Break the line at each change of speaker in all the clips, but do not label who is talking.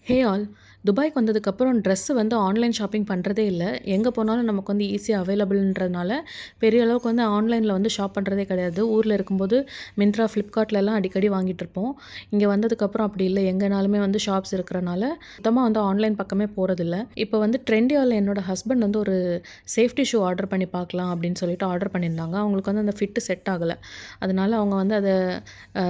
Hey all! துபாய்க்கு வந்ததுக்கப்புறம் dress வந்து ஆன்லைன் ஷாப்பிங் பண்ணுறதே இல்ல. எங்க போனாலும் நமக்கு வந்து ஈஸியா அவைலபிள்ன்றதுனால, பெரிய அளவுக்கு வந்து ஆன்லைன்ல வந்து ஷாப் பண்ணுறதே கிடையாது. ஊர்ல இருக்கும்போது மிந்த்ரா, ஃப்ளிப்கார்ட்லலாம் அடிக்கடி வாங்கிட்டுருப்போம். இங்க வந்ததுக்கப்புறம் அப்படி இல்ல. எங்கனாலுமே வந்து ஷாப்ஸ் இருக்கிறனால, சுத்தமா வந்து ஆன்லைன் பக்கமே போறதில்ல. இப்போ வந்து ட்ரெண்டியால என்னோட ஹஸ்பண்ட் வந்து ஒரு சேஃப்டி ஷூ ஆர்டர் பண்ணி பார்க்கலாம் அப்படின்னு சொல்லிட்டு ஆர்டர் பண்ணியிருந்தாங்க. அவங்களுக்கு வந்து அந்த ஃபிட் செட் ஆகல. அதனால அவங்க வந்து அத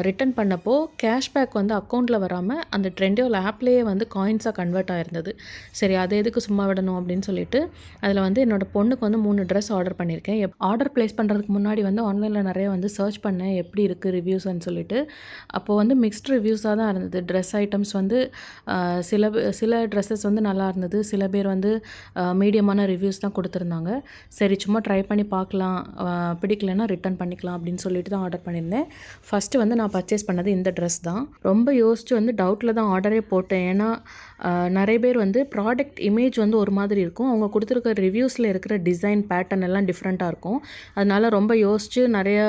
ரிட்டர்ன் பண்ணப்போ, கேஷ்பேக் வந்து அக்கவுண்ட்ல வராம, அந்த ட்ரெண்டியோல ஆப்லேயே வந்து காயின்ஸா கன்வெர்ட் ஆயிருந்தது. சரி அத எதுக்கு சும்மா விடணும் அப்படின்னு சொல்லிட்டு, அதில வந்து என்னோட பொண்ணுக்கு வந்து 3 ட்ரெஸ் ஆர்டர் பண்ணியிருக்கேன். ஆர்டர் பிளேஸ் பண்ணுறதுக்கு முன்னாடி வந்து ஆன்லைன்ல நெறைய வந்து சர்ச் பண்ணேன். எப்படி இருக்கு ரிவ்யூஸ்ன்னு சொல்லிட்டு. அப்போ வந்து மிக்ஸ்ட் ரிவ்யூஸா தான் இருந்தது. ட்ரெஸ் ஐட்டம்ஸ் வந்து சில ட்ரெஸ்ஸஸ் வந்து நல்லா இருந்தது. சில பேர் வந்து மீடியமான ரிவ்யூஸ் தான் குடுத்துருந்தாங்க. சரி சும்மா ட்ரை பண்ணி பார்க்கலாம். பிடிக்கலன்னா ரிட்டர்ன் பண்ணிக்கலாம் அப்படின்னு சொல்லிட்டு தான் ஆர்டர் பண்ணியிருந்தேன். ஃபர்ஸ்ட்டு வந்து நான் பர்ச்சேஸ் பண்ணது இந்த ட்ரெஸ் தான். ரொம்ப யோசிச்சு வந்து டவுட்ல தான் ஆர்டரே போட்டேன். ஏன்னா, நெறைய பேர் வந்து ப்ராடக்ட் இமேஜ் வந்து ஒரு மாதிரி இருக்கும். அவங்க குடுத்துருக்க ரிவ்யூஸ்ல இருக்கிற டிசைன், பேட்டர்ன் எல்லாம் டிஃப்ரெண்ட்டா இருக்கும். அதனால ரொம்ப யோசிச்சு நெறைய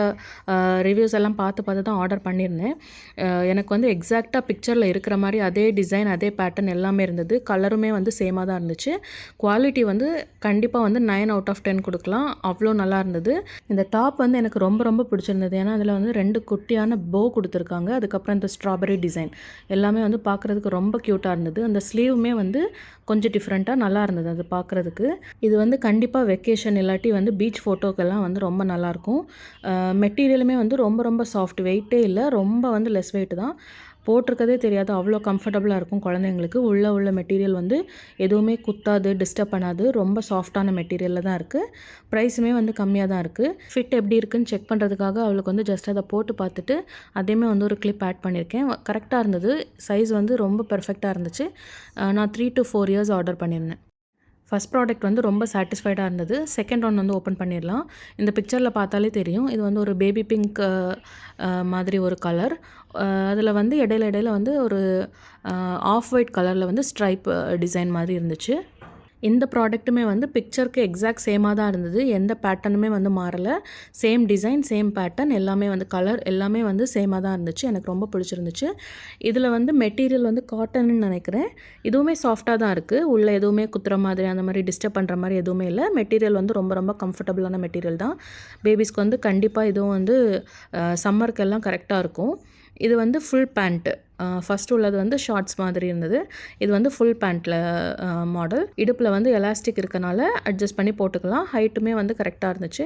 ரிவ்யூஸ் எல்லாம் பார்த்து தான் ஆர்டர் பண்ணியிருந்தேன். எனக்கு வந்து எக்ஸாக்ட்டா பிக்சர்ல இருக்கிற மாரி அதே டிசைன், அதே பேட்டர்ன் எல்லாமே இருந்தது. கலருமே வந்து சேமா தான் இருந்துச்சு. குவாலிட்டி வந்து கண்டிப்பா வந்து 9 அவுட் ஆஃப் 10 குடுக்கலாம். அவ்ளோ நல்லா இருந்தது. இந்த டாப் வந்து எனக்கு ரொம்ப ரொம்ப பிடிச்சிருந்தது. ஏன்னா, அதில வந்து 2 குட்டியான போ குடுத்துருக்காங்க. அதுக்கப்புறம் இந்த ஸ்ட்ராபெர்ரி டிசைன் எல்லாமே வந்து பார்க்குறதுக்கு ரொம்ப க்யூட்டா இருந்தது. அந்த ஸ்லீவுமே வந்து கொஞ்சம் டிஃப்ரெண்ட்டா நல்லா இருந்தது அது பார்க்குறதுக்கு. இது வந்து கண்டிப்பா வெக்கேஷன் இல்லாட்டி வந்து பீச் ஃபோட்டோக்கெல்லாம் வந்து ரொம்ப நல்லாயிருக்கும். மெட்டீரியலுமே வந்து ரொம்ப ரொம்ப சாஃப்ட் வெயிட்டே இல்ல. ரொம்ப வந்து லெஸ் வெயிட் தான். போட்டிருக்கதே தெரியாது. அவ்வளோ கம்ஃபர்டபுளா இருக்கும் குழந்தைங்களுக்கு. உள்ள மெட்டீரியல் வந்து எதுவுமே குத்தாது, டிஸ்டர்ப் பண்ணாது. ரொம்ப சாஃப்ட்டான மெட்டீரியல்ல தான் இருக்கு. ப்ரைஸுமே வந்து கம்மியா தான் இருக்கு. ஃபிட் எப்படி இருக்குன்னு செக் பண்ணுறதுக்காக அவளுக்கு வந்து ஜஸ்ட் அத போட்டு பார்த்துட்டு, அதையுமே வந்து ஒரு கிளிப் ஆட் பண்ணியிருக்கேன். கரெக்ட்டா இருந்தது. சைஸ் வந்து ரொம்ப பெர்ஃபெக்ட்டா இருந்துச்சு. நான் 3 to 4 இயர்ஸ் ஆர்டர் பண்ணியிருந்தேன். ஃபர்ஸ்ட் ப்ராடக்ட் வந்து ரொம்ப சாட்டிஸ்ஃபைடா இருந்தது. செகண்ட் ஒன் வந்து ஓப்பன் பண்ணிடலாம். இந்த பிக்சர்ல பார்த்தாலே தெரியும். இது வந்து ஒரு பேபி பிங்க் மாதிரி ஒரு கலர். அதில வந்து இடையில வந்து ஒரு ஆஃப் ஒயிட் கலர்ல வந்து ஸ்ட்ரைப் டிசைன் மாதிரி இருந்துச்சு. இந்த ப்ராடக்ட்டுமே வந்து பிக்சருக்கு எக்ஸாக்ட் சேமா தான் இருந்தது. எந்த பேட்டர்னுமே வந்து மாறல. சேம் டிசைன், சேம் பேட்டர்ன் எல்லாமே வந்து கலர் எல்லாமே வந்து சேமா தான் இருந்துச்சு. எனக்கு ரொம்ப பிடிச்சிருந்துச்சு. இதில வந்து மெட்டீரியல் வந்து காட்டன்னு நெனைக்கிறேன். இதுவுமே சாஃப்ட்டா தான் இருக்கு. உள்ள எதுவுமே குத்துற மாதிரி, அந்த மாரி டிஸ்டர்ப் பண்ற மாரி எதுவுமே இல்ல. மெட்டீரியல் வந்து ரொம்ப ரொம்ப கம்ஃபர்டபுளான மெட்டீரியல் தான். பேபீஸ்க்கு வந்து கண்டிப்பா இதுவும் வந்து சம்மருக்கெல்லாம் கரெக்ட்டா இருக்கும். இது வந்து ஃபுல் பேண்ட். ஃபர்ஸ்ட் உள்ளது வந்து ஷார்ட்ஸ் மாதிரி இருந்தது. இது வந்து ஃபுல் பேண்ட்ல மாடல். இடுப்புல வந்து எலாஸ்டிக் இருக்கனால அட்ஜஸ்ட் பண்ணி போட்டுக்கலாம். ஹைட்டுமே வந்து கரெக்ட்டா இருந்துச்சு.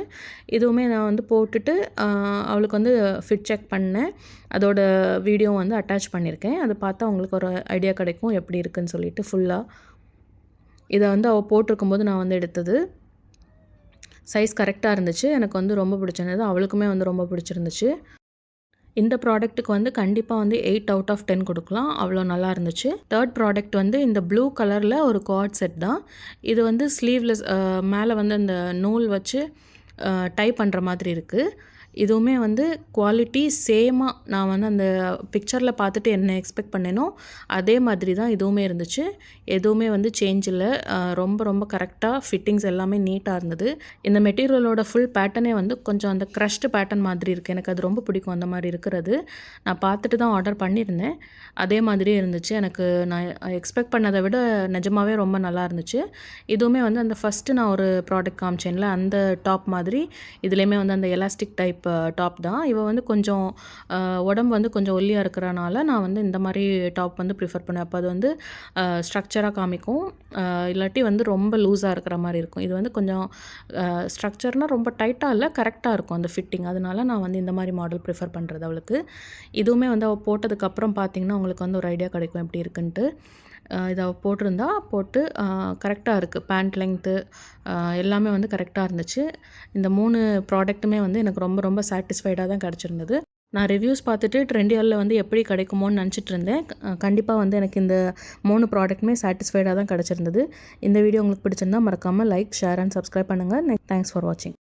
இதுவுமே நான் வந்து போட்டுட்டு அவளுக்கு வந்து ஃபிட் செக் பண்ணேன். அதோட வீடியோ வந்து அட்டாச் பண்ணியிருக்கேன். அத பார்த்தா உங்களுக்கு ஒரு ஐடியா கிடைக்கும் எப்படி இருக்குன்னு சொல்லிட்டு ஃபுல்லா. இத வந்து அவ போட்டிருக்கும்போது நான் வந்து எடுத்தது. சைஸ் கரெக்ட்டா இருந்துச்சு. எனக்கு வந்து ரொம்ப பிடிச்சிருந்தது. அவளுக்குமே வந்து ரொம்ப பிடிச்சிருந்துச்சு. இந்த ப்ராடக்ட்டுக்கு வந்து கண்டிப்பா வந்து 8 அவுட் ஆஃப் 10 குடுக்கலாம். அவ்வளோ நல்லா இருந்துச்சு. 3 ப்ராடக்ட் வந்து இந்த ப்ளூ கலர்ல ஒரு குவாட் செட் தான். இது வந்து ஸ்லீவ்லெஸ் மேல வந்து அந்த நூல் வச்சு டை பண்ற மாதிரி இருக்கு. இதுவுமே வந்து குவாலிட்டி சேமா நான் வந்து அந்த பிக்சர்ல பார்த்துட்டு என்ன எக்ஸ்பெக்ட் பண்ணேனோ, அதே மாதிரி தான் இதுவுமே இருந்துச்சு. எதுவுமே வந்து சேஞ்ச் இல்ல. ரொம்ப ரொம்ப கரெக்ட்டா ஃபிட்டிங்ஸ் எல்லாமே நீட்டா இருந்தது. இந்த மெட்டீரியலோட ஃபுல் பேட்டர்னே வந்து கொஞ்சம் அந்த க்ரஷ்டு பேட்டர்ன் மாதிரி இருக்கு. எனக்கு அது ரொம்ப பிடிக்கும் அந்த மாரி இருக்கிறது. நான் பார்த்துட்டு தான் ஆர்டர் பண்ணியிருந்தேன். அதே மாதிரியே இருந்துச்சு. எனக்கு நான் எக்ஸ்பெக்ட் பண்ணத விட நிஜமாவே ரொம்ப நல்லா இருந்துச்சு. இதுவுமே வந்து அந்த ஃபர்ஸ்ட்டு நான் ஒரு ப்ராடக்ட் காமிச்சேன்ல, அந்த டாப் மாதிரி இதுலயுமே வந்து அந்த எலாஸ்டிக் டைப் டாப் தான். இவ வந்து கொஞ்சம் உடம்பு வந்து கொஞ்சம் ஒல்லியா இருக்கிறனால நான் வந்து இந்த மாரி டாப் வந்து ப்ரிஃபர் பண்ணேன். அப்போ அது வந்து ஸ்ட்ரக்சரா காமிக்கும். இல்லாட்டி வந்து ரொம்ப லூஸா இருக்கிற மாரி இருக்கும். இது வந்து கொஞ்சம் ஸ்ட்ரக்சர்னா ரொம்ப டைட்டா இல்ல, கரெக்ட்டா இருக்கும் அந்த ஃபிட்டிங். அதனால நான் வந்து இந்த மாரி மாடல் ப்ரிஃபர் பண்றது அவளுக்கு. இதுவுமே வந்து அவ போட்டதுக்கப்புறம் பார்த்தீங்கன்னா, உங்களுக்கு வந்து ஒரு ஐடியா கிடைக்கும் எப்படி இருக்குன்ட்டு. இத அவ போட்டிருந்தா. போட்டு கரெக்ட்டா இருக்கு. பேண்ட் லெங்த்து எல்லாமே வந்து கரெக்ட்டா இருந்துச்சு. இந்த 3 ப்ராடக்ட்டுமே வந்து எனக்கு ரொம்ப ரொம்ப சாட்டிஸ்ஃபைடா தான் கிடச்சிருந்தது. நான் ரிவ்யூஸ் பார்த்துட்டு ட்ரெண்டியல்ல வந்து எப்படி கிடைக்குமோன்னு நெனச்சிட்டு இருந்தேன். கண்டிப்பா வந்து எனக்கு இந்த 3 ப்ராடக்ட்டுமே சாட்டிஸ்ஃபைடா தான் கிடச்சிருந்தது. இந்த வீடியோ உங்களுக்கு பிடிச்சிருந்தா மறக்காம லைக், ஷேர் அண்ட் சப்ஸ்கிரைப் பண்ணுங்க. தேங்க்ஸ் ஃபார் வாட்சிங்.